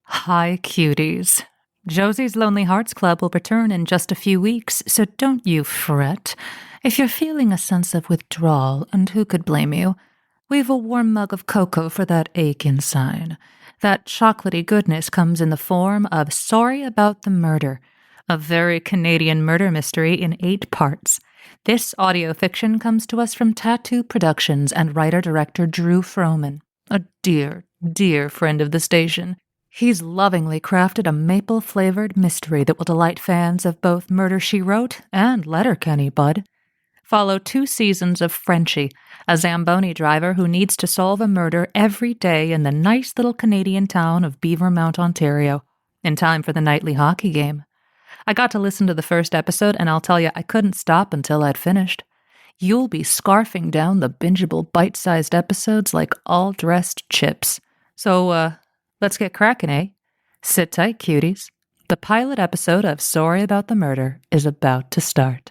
Hi, cuties. Josie's Lonely Hearts Club will return in just a few weeks, so don't you fret. If you're feeling a sense of withdrawal, and who could blame you, we've a warm mug of cocoa for that ache inside. That chocolatey goodness comes in the form of Sorry About the Murder, a very Canadian murder mystery in 8 parts. This audio fiction comes to us from Tattoo Productions and writer-director Drew Froman, a dear, dear friend of the station. He's lovingly crafted a maple-flavored mystery that will delight fans of both Murder, She Wrote and Letterkenny, bud. Follow 2 seasons of Frenchie, a Zamboni driver who needs to solve a murder every day in the nice little Canadian town of Beavermount, Ontario, in time for the nightly hockey game. I got to listen to the first episode, and I'll tell you, I couldn't stop until I'd finished. You'll be scarfing down the bingeable bite-sized episodes like all-dressed chips. So, let's get cracking, eh? Sit tight, cuties. The pilot episode of Sorry About the Murder is about to start.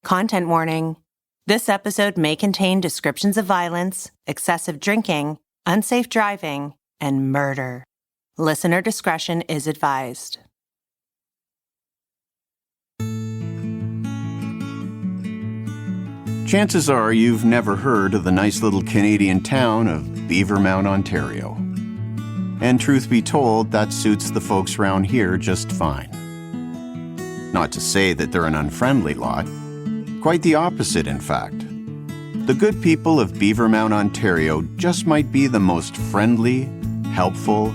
Content warning. This episode may contain descriptions of violence, excessive drinking, unsafe driving, and murder. Listener discretion is advised. Chances are you've never heard of the nice little Canadian town of Beavermount, Ontario. And truth be told, that suits the folks around here just fine. Not to say that they're an unfriendly lot. Quite the opposite, in fact. The good people of Beavermount, Ontario just might be the most friendly, helpful,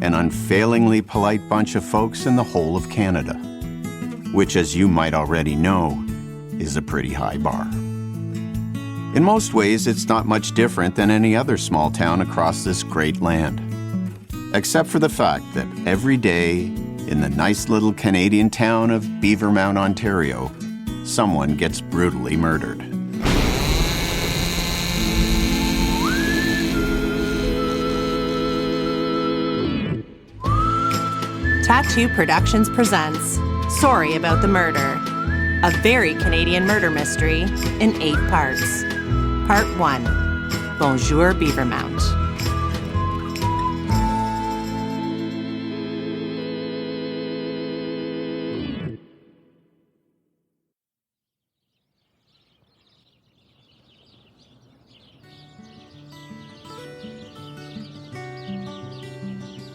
and unfailingly polite bunch of folks in the whole of Canada. Which, as you might already know, is a pretty high bar. In most ways, it's not much different than any other small town across this great land. Except for the fact that every day in the nice little Canadian town of Beavermount, Ontario, someone gets brutally murdered. Tattoo Productions presents Sorry About the Murder, a very Canadian murder mystery in 8 parts. Part 1, Bonjour Beavermount.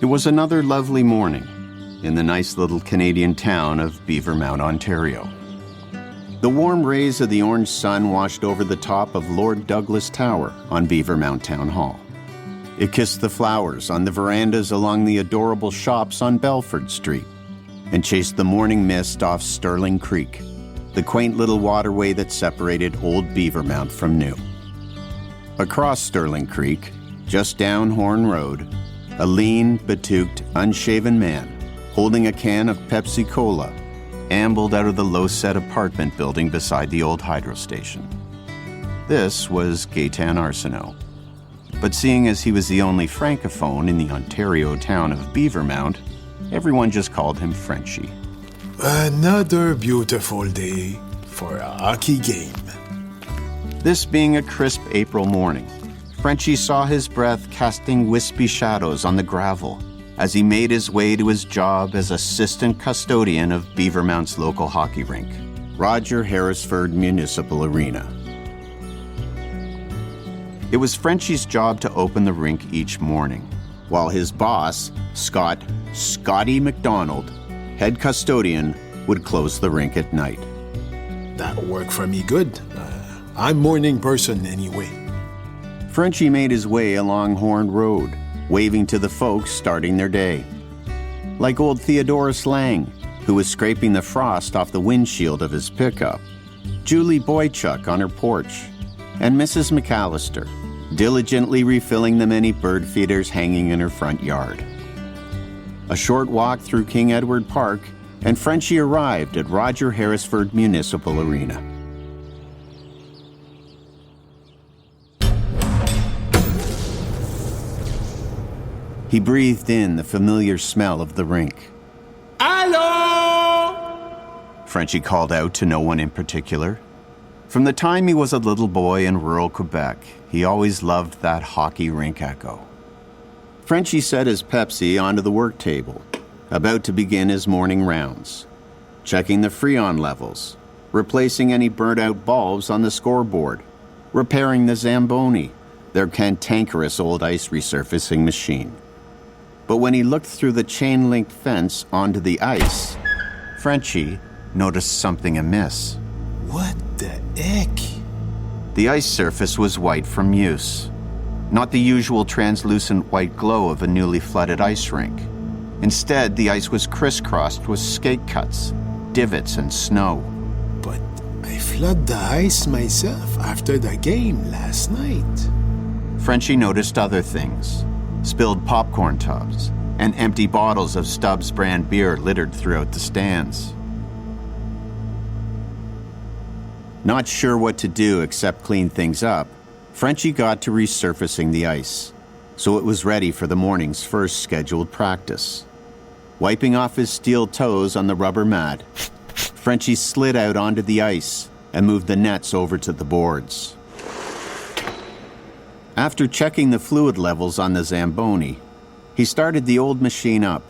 It was another lovely morning in the nice little Canadian town of Beavermount, Ontario. The warm rays of the orange sun washed over the top of Lord Douglas Tower on Beavermount Town Hall. It kissed the flowers on the verandas along the adorable shops on Belford Street and chased the morning mist off Stirling Creek, the quaint little waterway that separated old Beavermount from new. Across Stirling Creek, just down Horn Road, a lean, betooked, unshaven man, holding a can of Pepsi Cola, ambled out of the low-set apartment building beside the old hydro station. This was Gaetan Arsenault. But seeing as he was the only francophone in the Ontario town of Beavermount, everyone just called him Frenchie. Another beautiful day for a hockey game. This being a crisp April morning, Frenchie saw his breath casting wispy shadows on the gravel as he made his way to his job as assistant custodian of Beavermount's local hockey rink, Roger Harrisford Municipal Arena. It was Frenchie's job to open the rink each morning, while his boss, Scotty McDonald, head custodian, would close the rink at night. That'll work for me good. I'm morning person anyway. Frenchie made his way along Horn Road, waving to the folks starting their day. Like old Theodorus Lang, who was scraping the frost off the windshield of his pickup, Julie Boychuk on her porch, and Mrs. McAllister, diligently refilling the many bird feeders hanging in her front yard. A short walk through King Edward Park, and Frenchie arrived at Roger Harrisford Municipal Arena. He breathed in the familiar smell of the rink. Hello! Frenchie called out to no one in particular. From the time he was a little boy in rural Quebec, he always loved that hockey rink echo. Frenchie set his Pepsi onto the work table, about to begin his morning rounds, checking the Freon levels, replacing any burnt-out bulbs on the scoreboard, repairing the Zamboni, their cantankerous old ice resurfacing machine. But when he looked through the chain-link fence onto the ice, Frenchie noticed something amiss. What the heck? The ice surface was white from use, not the usual translucent white glow of a newly flooded ice rink. Instead, the ice was crisscrossed with skate cuts, divots, and snow. But I flooded the ice myself after the game last night. Frenchie noticed other things. Spilled popcorn tubs and empty bottles of Stubbs brand beer littered throughout the stands. Not sure what to do except clean things up, Frenchie got to resurfacing the ice, so it was ready for the morning's first scheduled practice. Wiping off his steel toes on the rubber mat, Frenchie slid out onto the ice and moved the nets over to the boards. After checking the fluid levels on the Zamboni, he started the old machine up,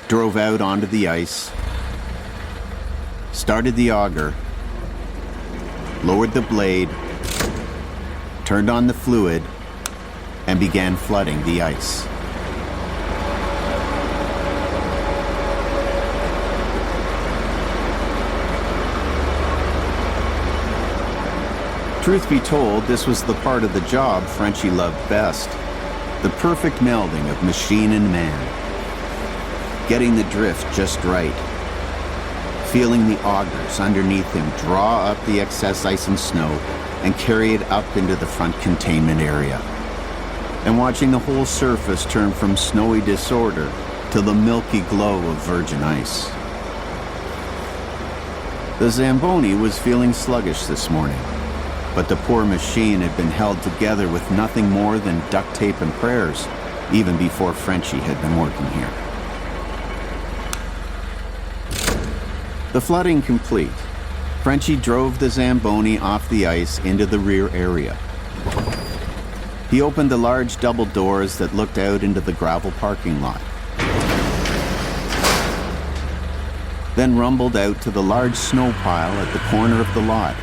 drove out onto the ice, started the auger, lowered the blade, turned on the fluid, and began flooding the ice. Truth be told, this was the part of the job Frenchie loved best. The perfect melding of machine and man. Getting the drift just right. Feeling the augers underneath him draw up the excess ice and snow and carry it up into the front containment area. And watching the whole surface turn from snowy disorder to the milky glow of virgin ice. The Zamboni was feeling sluggish this morning, but the poor machine had been held together with nothing more than duct tape and prayers, even before Frenchie had been working here. The flooding complete, Frenchie drove the Zamboni off the ice into the rear area. He opened the large double doors that looked out into the gravel parking lot. Then rumbled out to the large snow pile at the corner of the lot,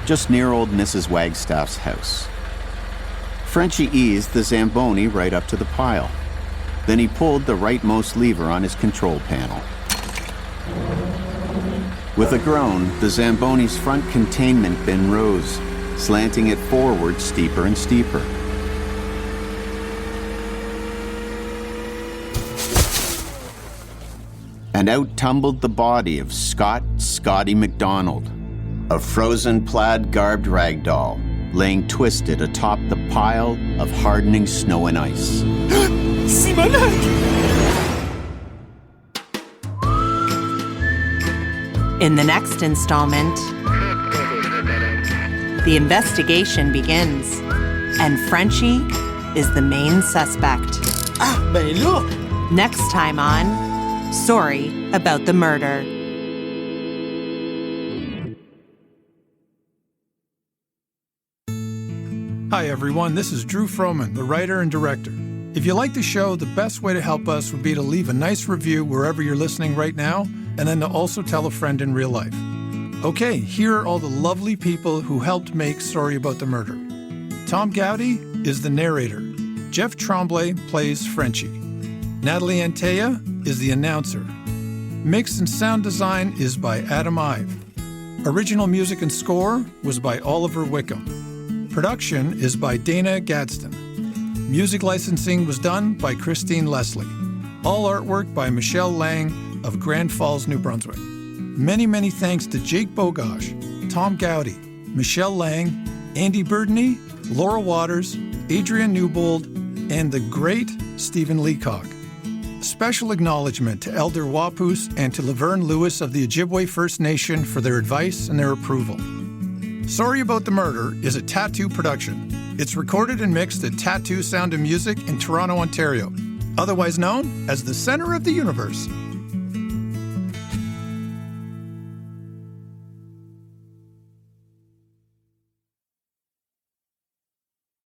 just near old Mrs. Wagstaff's house. Frenchie eased the Zamboni right up to the pile. Then he pulled the rightmost lever on his control panel. With a groan, the Zamboni's front containment bin rose, slanting it forward steeper and steeper. And out tumbled the body of Scotty McDonald, a frozen plaid-garbed ragdoll, laying twisted atop the pile of hardening snow and ice. In the next installment, the investigation begins, and Frenchie is the main suspect. Ben là! Next time on Sorry About the Murder. Hi everyone, this is Drew Froman, the writer and director. If you like the show, the best way to help us would be to leave a nice review wherever you're listening right now, and then to also tell a friend in real life. Okay, here are all the lovely people who helped make Sorry About the Murder. Tom Gowdy is the narrator. Jeff Tremblay plays Frenchie. Natalie Antea is the announcer. Mix and sound design is by Adam Ive. Original music and score was by Oliver Wickham. Production is by Dana Gadsden. Music licensing was done by Christine Leslie. All artwork by Michelle Lang of Grand Falls, New Brunswick. Many, many thanks to Jake Bogosh, Tom Gowdy, Michelle Lang, Andy Burdney, Laura Waters, Adrian Newbold, and the great Stephen Leacock. Special acknowledgement to Elder Wapoos and to Laverne Lewis of the Ojibwe First Nation for their advice and their approval. Sorry About the Murder is a Tattoo production. It's recorded and mixed at Tattoo Sound and Music in Toronto, Ontario, otherwise known as the Center of the Universe.